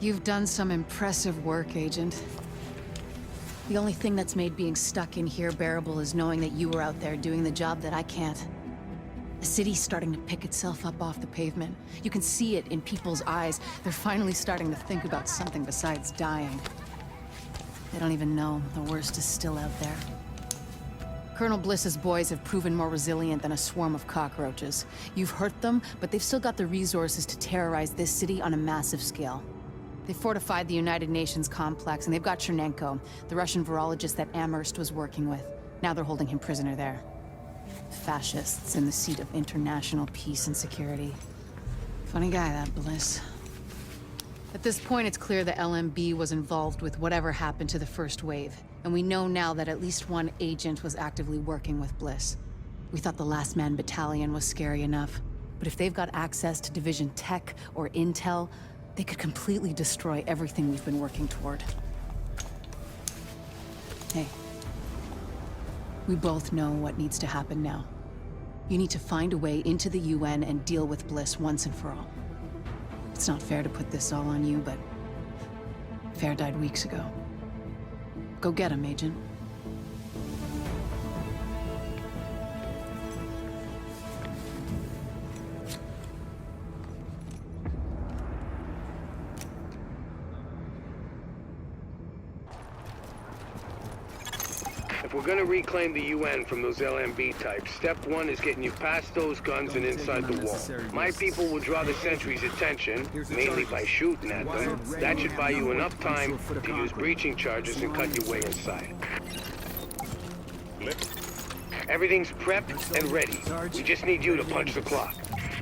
You've done some impressive work, Agent. The only thing that's made being stuck in here bearable is knowing that you were out there doing the job that I can't. The city's starting to pick itself up off the pavement. You can see it in people's eyes. They're finally starting to think about something besides dying. They don't even know the worst is still out there. Colonel Bliss's boys have proven more resilient than a swarm of cockroaches. You've hurt them, but they've still got the resources to terrorize this city on a massive scale. They fortified the United Nations complex, and they've got Chernenko, the Russian virologist that Amherst was working with. Now they're holding him prisoner there. Fascists in the seat of international peace and security. Funny guy, that Bliss. At this point, it's clear the LMB was involved with whatever happened to the first wave, and we know now that at least one agent was actively working with Bliss. We thought the Last Man Battalion was scary enough, but if they've got access to Division tech or intel, they could completely destroy everything we've been working toward. Hey. We both know what needs to happen now. You need to find a way into the UN and deal with Bliss once and for all. It's not fair to put this all on you, but Fair died weeks ago. Go get him, Agent. If we're gonna reclaim the UN from those LMB types, step one is getting you past those guns and inside the wall. My people will draw the sentries' attention, mainly by shooting at them. That should buy you enough time to use breaching charges and cut your way inside. Everything's prepped and ready. We just need you to punch the clock.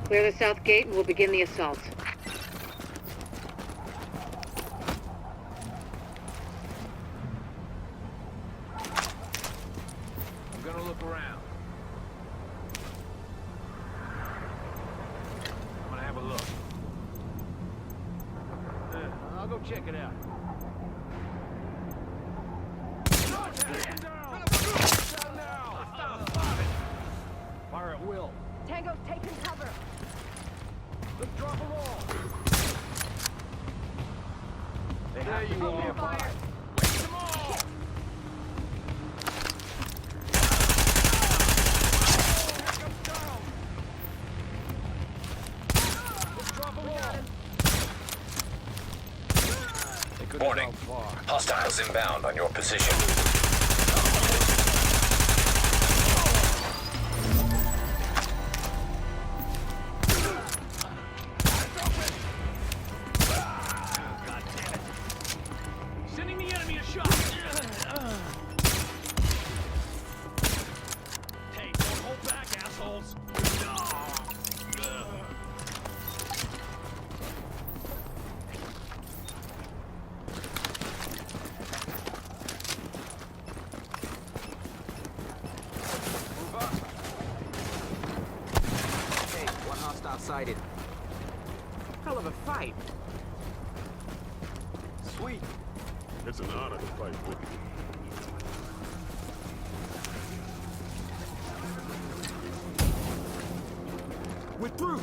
Clear the south gate and we'll begin the assault. Check it out. Fire at will. Tango's taking cover. Let's drop a roll. There you are. Fire. Raise them all. Let's drop a roll. Warning. Hostiles inbound on your position. God damn it. Sending the enemy a shot. Hey, don't hold back, assholes. Sighted. Hell of a fight. Sweet. It's an honor to fight with you. We're through.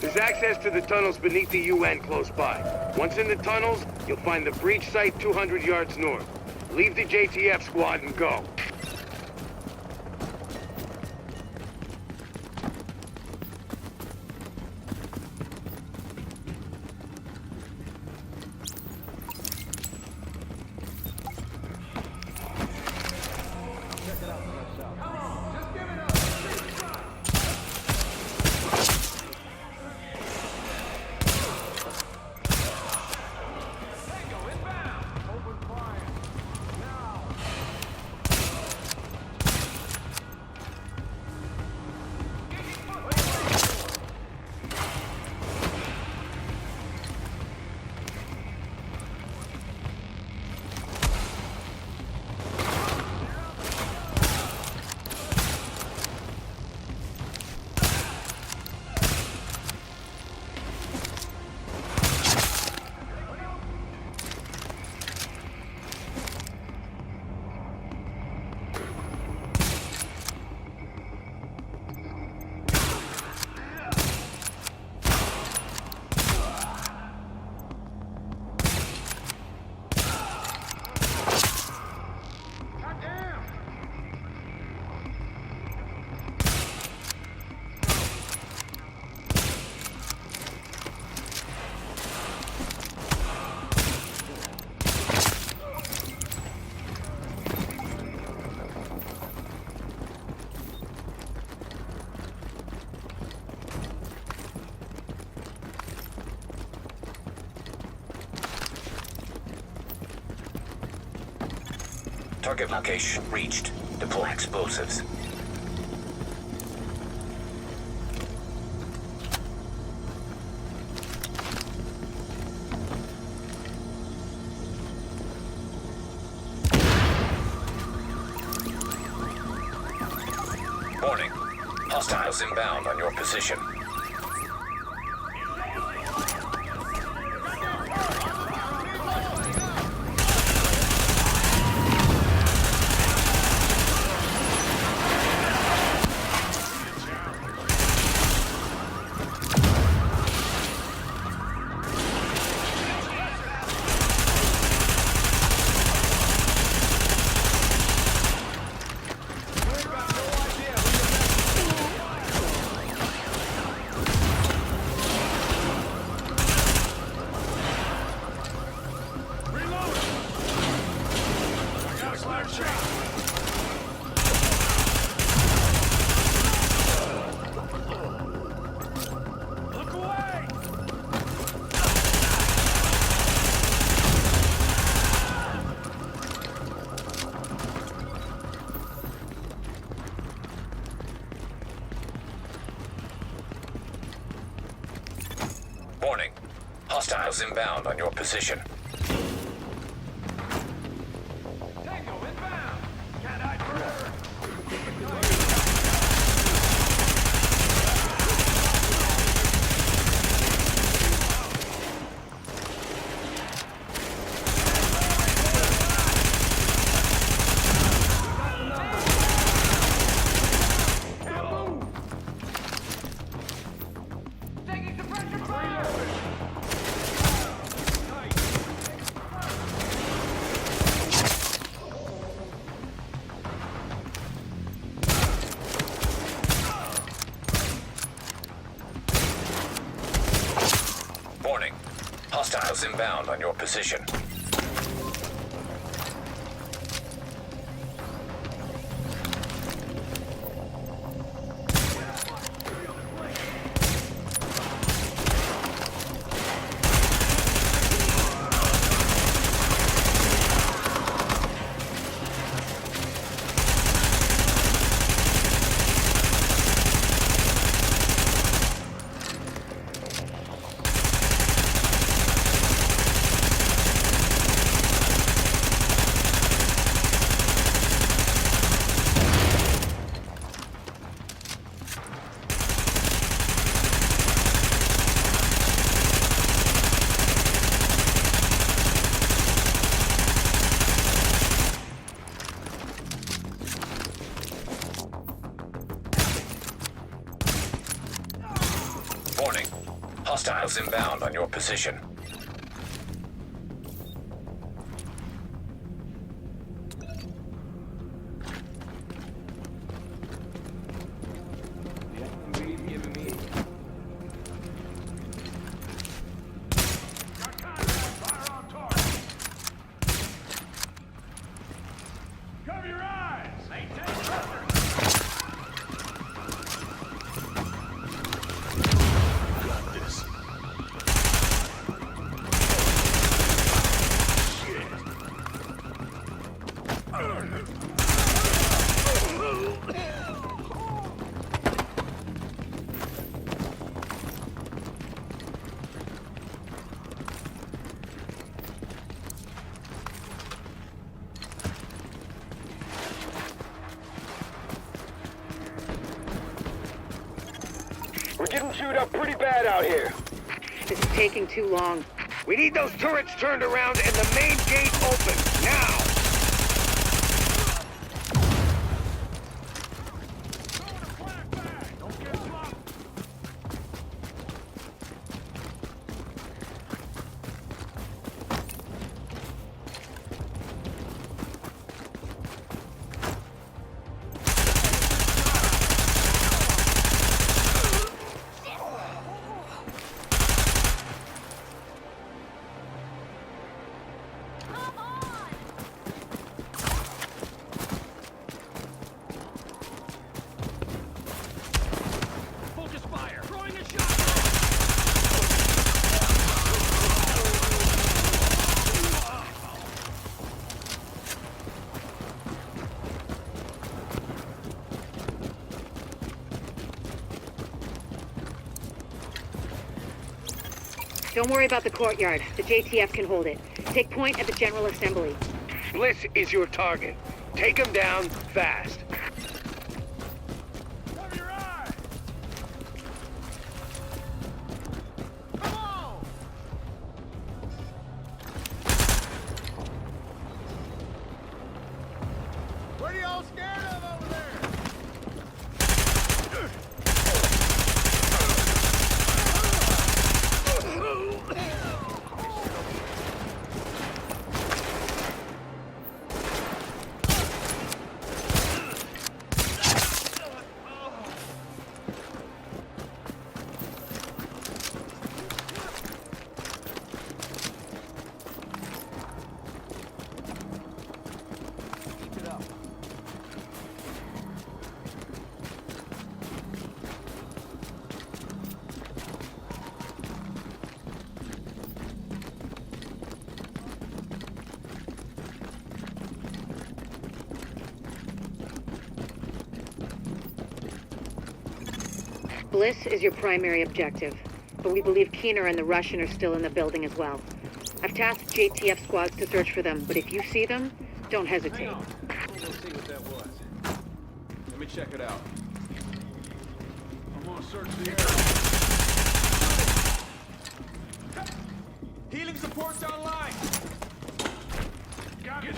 There's access to the tunnels beneath the UN close by. Once in the tunnels, you'll find the breach site 200 yards north. Leave the JTF squad and go. Target location reached. Deploy explosives. Warning. Hostiles inbound on your position. Look away! Warning. Hostiles inbound on your position. Tango inbound! Can't hide forever! Taking suppressor fire! Warning. Hostiles inbound on your position. Warning. Hostiles inbound on your position. Fire on target! Cover your eyes! Maintain pressure! Got this. We're getting chewed up pretty bad out here. This is taking too long. We need those turrets turned around and the main gate open, now! Don't get sloppy! Don't worry about the courtyard. The JTF can hold it. Take point at the General Assembly. Bliss is your target. Take him down fast. Cover your eye! Come on! What are y'all scared of over there? Bliss is your primary objective, but we believe Keener and the Russian are still in the building as well. I've tasked JTF squads to search for them, but if you see them, don't hesitate. Hang on. We'll see what that was. Let me check it out. I'm gonna search the area. Healing support's online. Got it.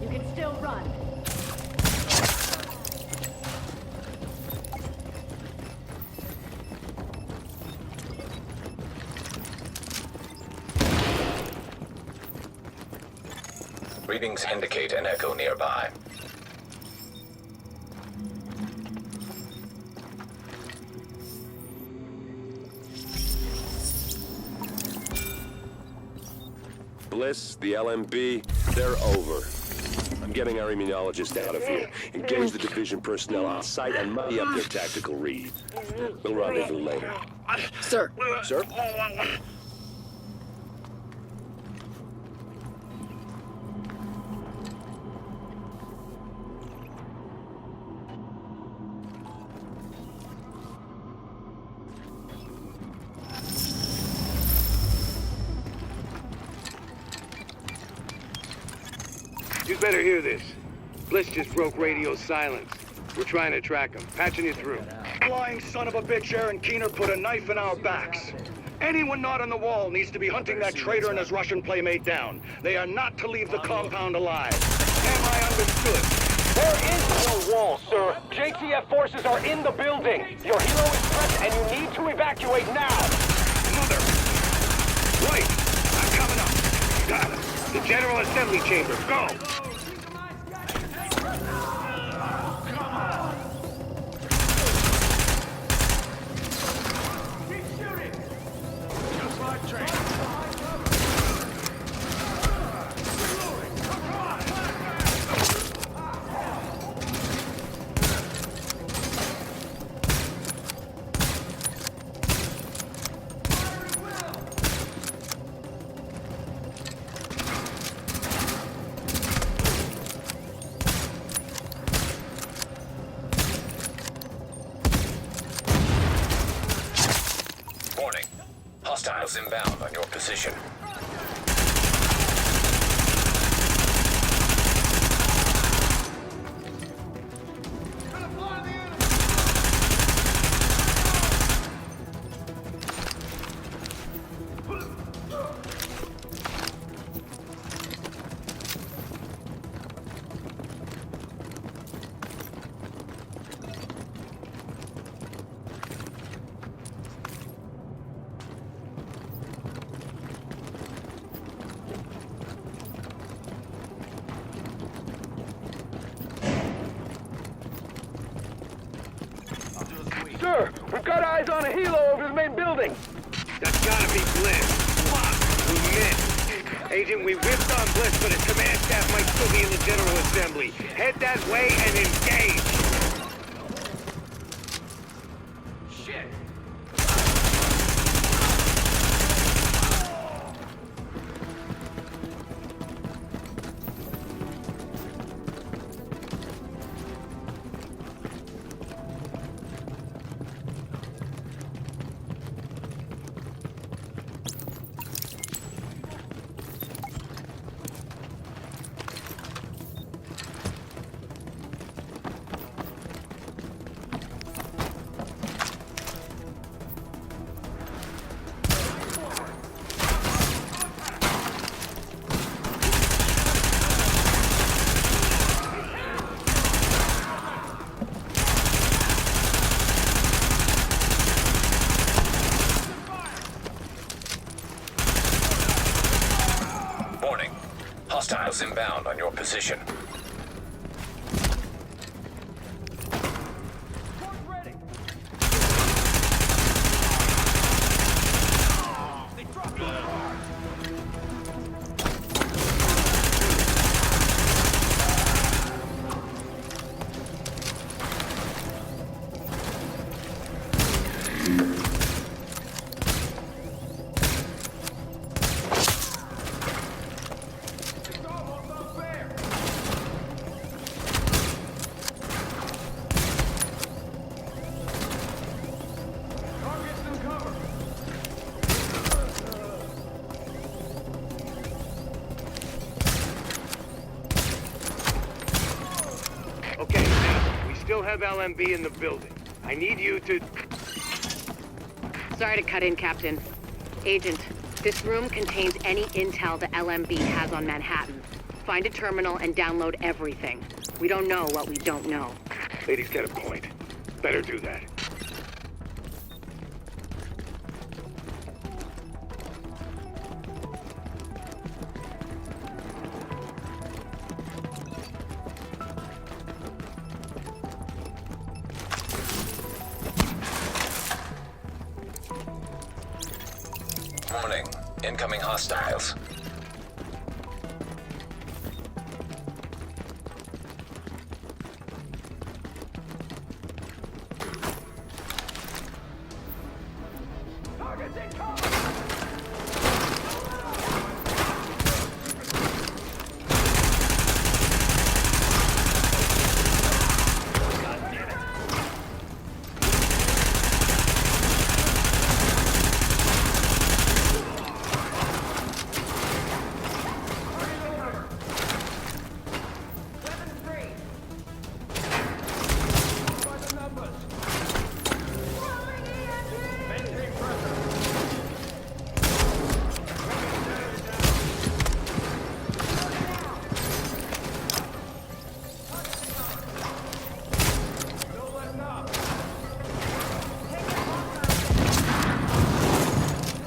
You can still run. Readings indicate an echo nearby. Bliss, the LMB, they're over. I'm getting our immunologist out of here. Engage the division personnel on site and muddy up their tactical read. We'll rendezvous later. Sir. Sir? You better hear this. Bliss just broke radio silence. We're trying to track him. Patching you through. Flying son of a bitch, Aaron Keener put a knife in our backs. Anyone not on the wall needs to be hunting that traitor and his Russian playmate down. They are not to leave the compound alive. Am I understood? There is no wall, sir. JTF forces are in the building. Your hero is present and you need to evacuate now. Mother! Wait! I'm coming up. Got it. The General Assembly Chamber. Go! Warning. Hostiles inbound on your position. eyes on a helo over the main building. That's gotta be Bliss. Fuck, we missed. Agent, we whipped on Bliss, but his command staff might still be in the General Assembly. Head that way and engage. Shit. Warning. Hostiles inbound on your position. Okay, now, we still have LMB in the building. I need you to... Sorry to cut in, Captain. Agent, this room contains any intel the LMB has on Manhattan. Find a terminal and download everything. We don't know what we don't know. Lady's got a point. Better do that. Warning. Incoming hostiles.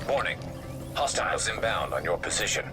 Warning. Hostiles inbound on your position.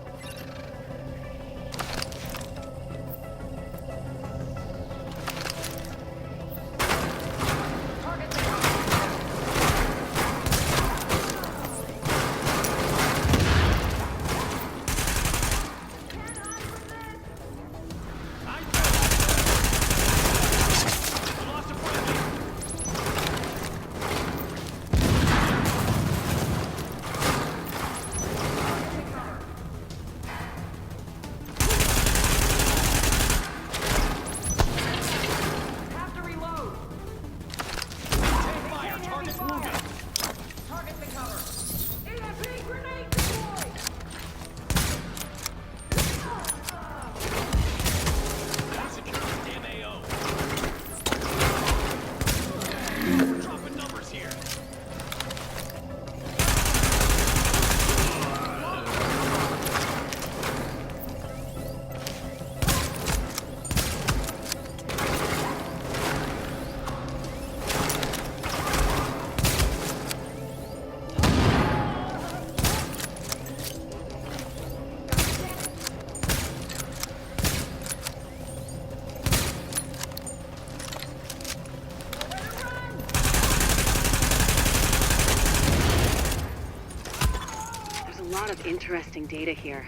interesting data here.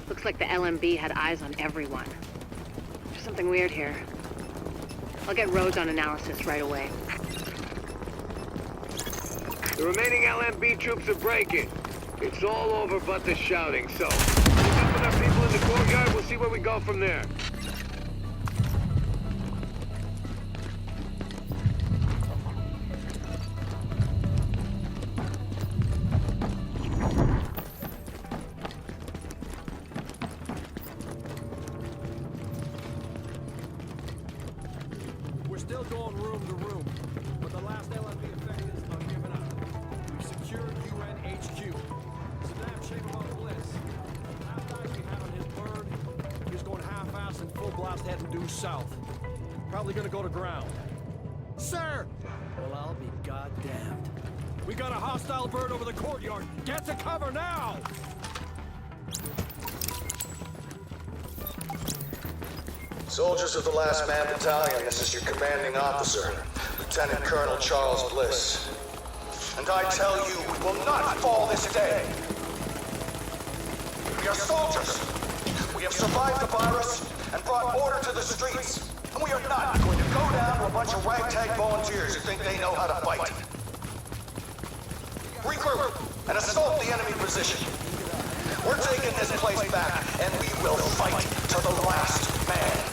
Looks like the LMB had eyes on everyone. There's something weird here. I'll get Rhodes on analysis right away. The remaining LMB troops are breaking. It's all over but the shouting, so... Meet up with our people in the courtyard, we'll see where we go from there. We're still going room to room, but the last LMB effectives are giving up. We've secured UN HQ. It's a damn shame about Bliss. Half guys we had on his bird, he's going half-ass and full blast heading due south. Probably gonna go to ground. Sir! Well, I'll be goddamned. We got a hostile bird over the courtyard. Get to cover now! Soldiers of the Last Man Battalion, this is your commanding officer, Lieutenant Colonel Charles Bliss. And I tell you, we will not fall this day. We are soldiers. We have survived the virus and brought order to the streets. And we are not going to go down to a bunch of ragtag volunteers who think they know how to fight. Regroup and assault the enemy position. We're taking this place back, and we will fight to the last man.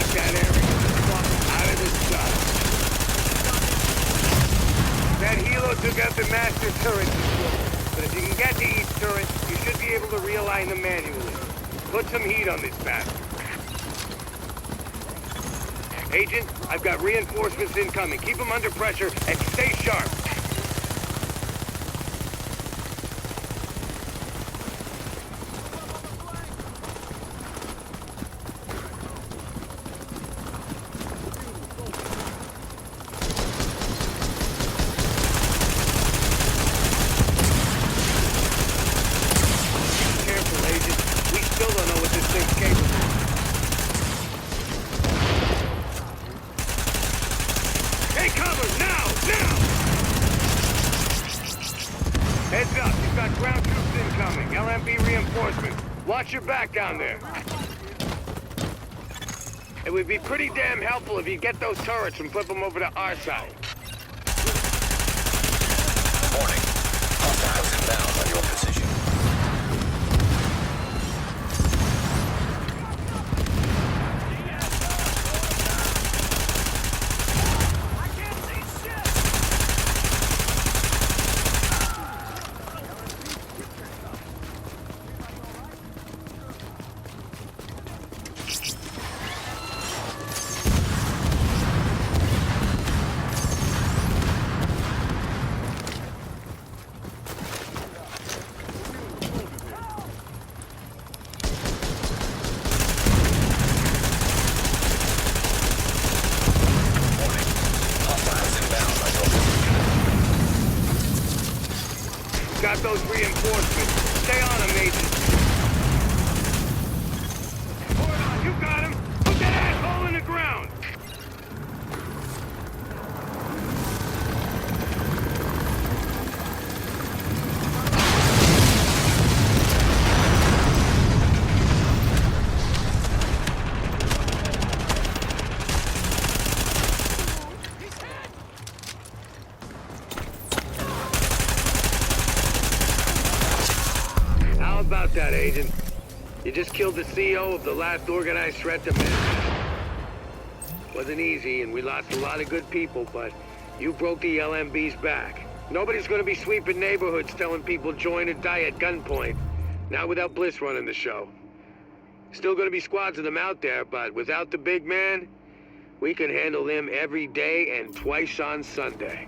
That arrogant fuck out of this job. That helo took out the master turret before, but if you can get to each turret, you should be able to realign them manually. Put some heat on this bastard. Agent, I've got reinforcements incoming. Keep them under pressure and stay sharp. Heads up, you've got ground troops incoming. LMB reinforcements. Watch your back down there. It would be pretty damn helpful if you get those turrets and flip them over to our side. Warning. Hostiles inbound on your position. Got those reinforcements. Stay on them, Agent. Hold on, you got him. Put that asshole in the ground. How about that, Agent? You just killed the CEO of the last organized threat to man. Wasn't easy, and we lost a lot of good people, but you broke the LMB's back. Nobody's gonna be sweeping neighborhoods telling people join or die at gunpoint. Not without Bliss running the show. Still gonna be squads of them out there, but without the big man, we can handle them every day and twice on Sunday.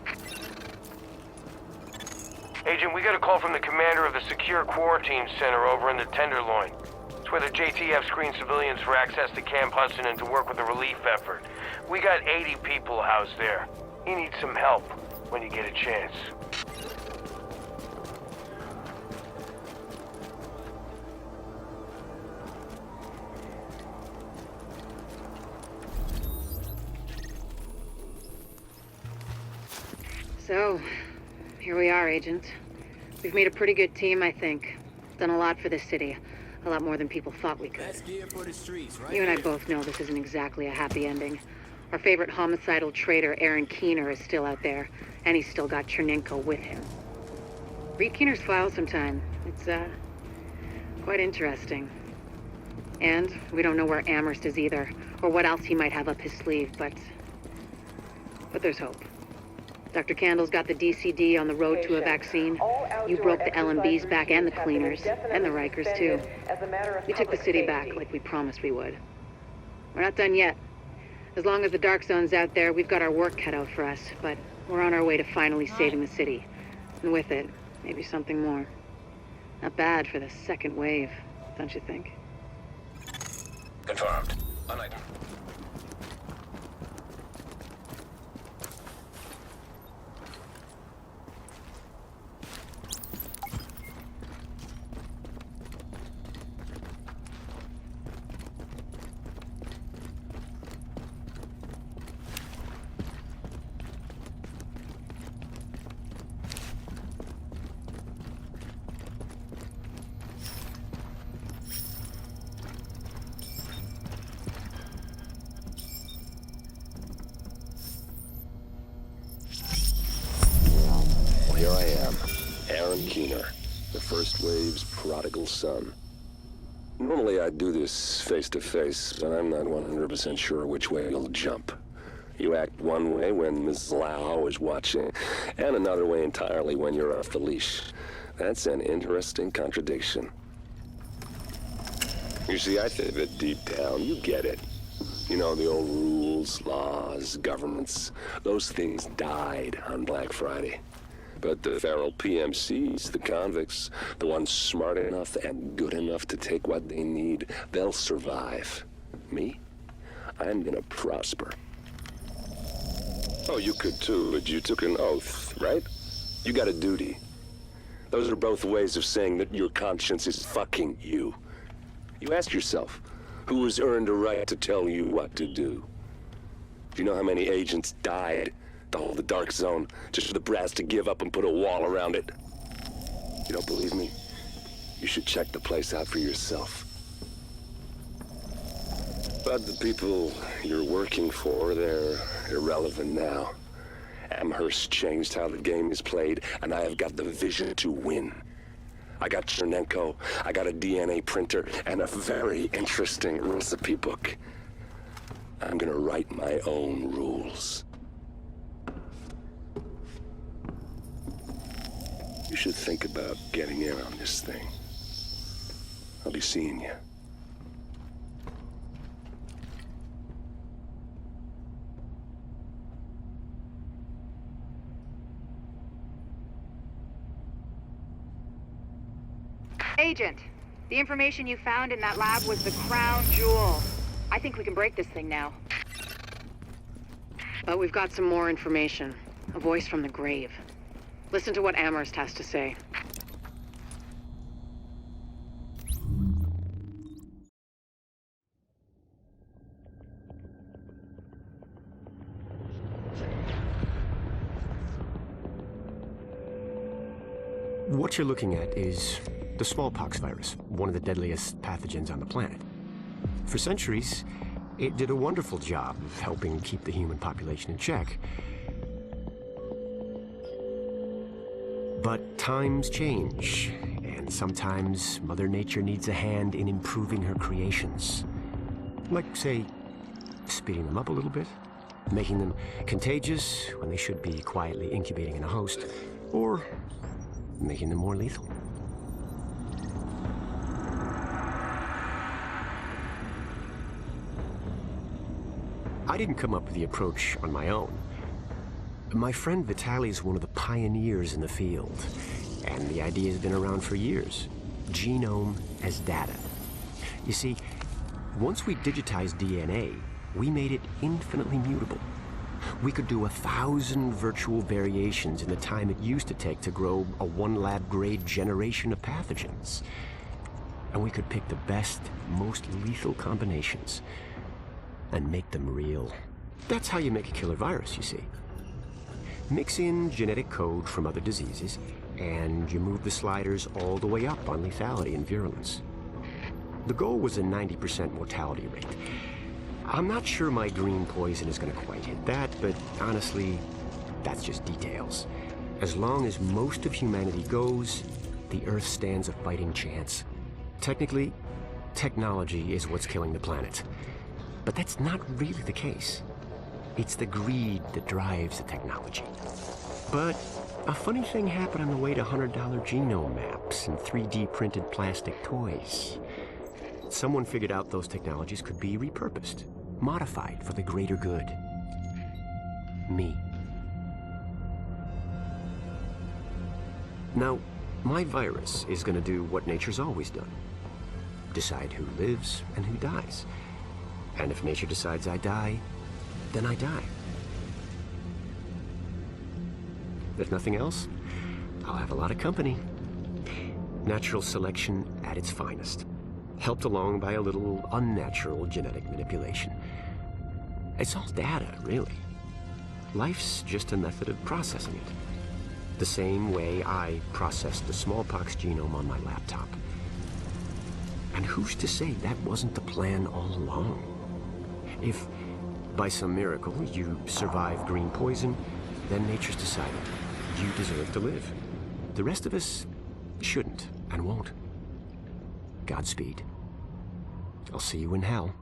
Agent, we got a call from the commander of the Secure Quarantine Center over in the Tenderloin. It's where the JTF screens civilians for access to Camp Hudson and to work with the relief effort. We got 80 people housed there. You need some help when you get a chance. So, here we are, Agent. We've made a pretty good team, I think. Done a lot for this city. A lot more than people thought we could. Best gear for the streets, right? You and I both know this isn't exactly a happy ending. Our favorite homicidal traitor, Aaron Keener, is still out there, and he's still got Chernenko with him. Read Keener's file sometime. It's, quite interesting. And we don't know where Amherst is either, or what else he might have up his sleeve, but there's hope. Dr. Candle's got the DCD on the road to a vaccine. You broke the LMB's back and the cleaners, and the Rikers too. We took the city back like we promised we would. We're not done yet. As long as the Dark Zone's out there, we've got our work cut out for us, but we're on our way to finally saving the city. And with it, maybe something more. Not bad for the second wave, don't you think? Confirmed. On item. Here I am, Aaron Keener, the First Wave's prodigal son. Normally I'd do this face-to-face, but I'm not 100% sure which way you'll jump. You act one way when Ms. Lau is watching, and another way entirely when you're off the leash. That's an interesting contradiction. You see, I think that deep down, you get it. You know, the old rules, laws, governments, those things died on Black Friday. But the feral PMCs, the convicts, the ones smart enough and good enough to take what they need, they'll survive. Me? I'm gonna prosper. Oh, you could too, but you took an oath, right? You got a duty. Those are both ways of saying that your conscience is fucking you. You ask yourself, who has earned a right to tell you what to do? Do you know how many agents died to hold the Dark Zone, just for the brass to give up and put a wall around it? You don't believe me? You should check the place out for yourself. But the people you're working for, they're irrelevant now. Amherst changed how the game is played, and I have got the vision to win. I got Chernenko, I got a DNA printer, and a very interesting recipe book. I'm gonna write my own rules. You should think about getting in on this thing. I'll be seeing you. Agent, the information you found in that lab was the crown jewel. I think we can break this thing now. But we've got some more information. A voice from the grave. Listen to what Amherst has to say. What you're looking at is the smallpox virus, one of the deadliest pathogens on the planet. For centuries, it did a wonderful job of helping keep the human population in check. But times change, and sometimes Mother Nature needs a hand in improving her creations. Like, say, speeding them up a little bit, making them contagious when they should be quietly incubating in a host, or making them more lethal. I didn't come up with the approach on my own. My friend Vitaly is one of the pioneers in the field, and the idea has been around for years. Genome as data. You see, once we digitized DNA, we made it infinitely mutable. We could do 1,000 virtual variations in the time it used to take to grow a one-lab-grade generation of pathogens. And we could pick the best, most lethal combinations and make them real. That's how you make a killer virus, you see. Mix in genetic code from other diseases, and you move the sliders all the way up on lethality and virulence. The goal was a 90% mortality rate. I'm not sure my green poison is going to quite hit that, but honestly, that's just details. As long as most of humanity goes, the Earth stands a fighting chance. Technically, technology is what's killing the planet. But that's not really the case. It's the greed that drives the technology. But a funny thing happened on the way to $100 genome maps and 3D printed plastic toys. Someone figured out those technologies could be repurposed, modified for the greater good. Me. Now, my virus is going to do what nature's always done. Decide who lives and who dies. And if nature decides I die, then I die. If nothing else, I'll have a lot of company. Natural selection at its finest, helped along by a little unnatural genetic manipulation. It's all data, really. Life's just a method of processing it. The same way I processed the smallpox genome on my laptop. And who's to say that wasn't the plan all along? If, by some miracle, you survive green poison, then nature's decided you deserve to live. The rest of us shouldn't and won't. Godspeed. I'll see you in hell.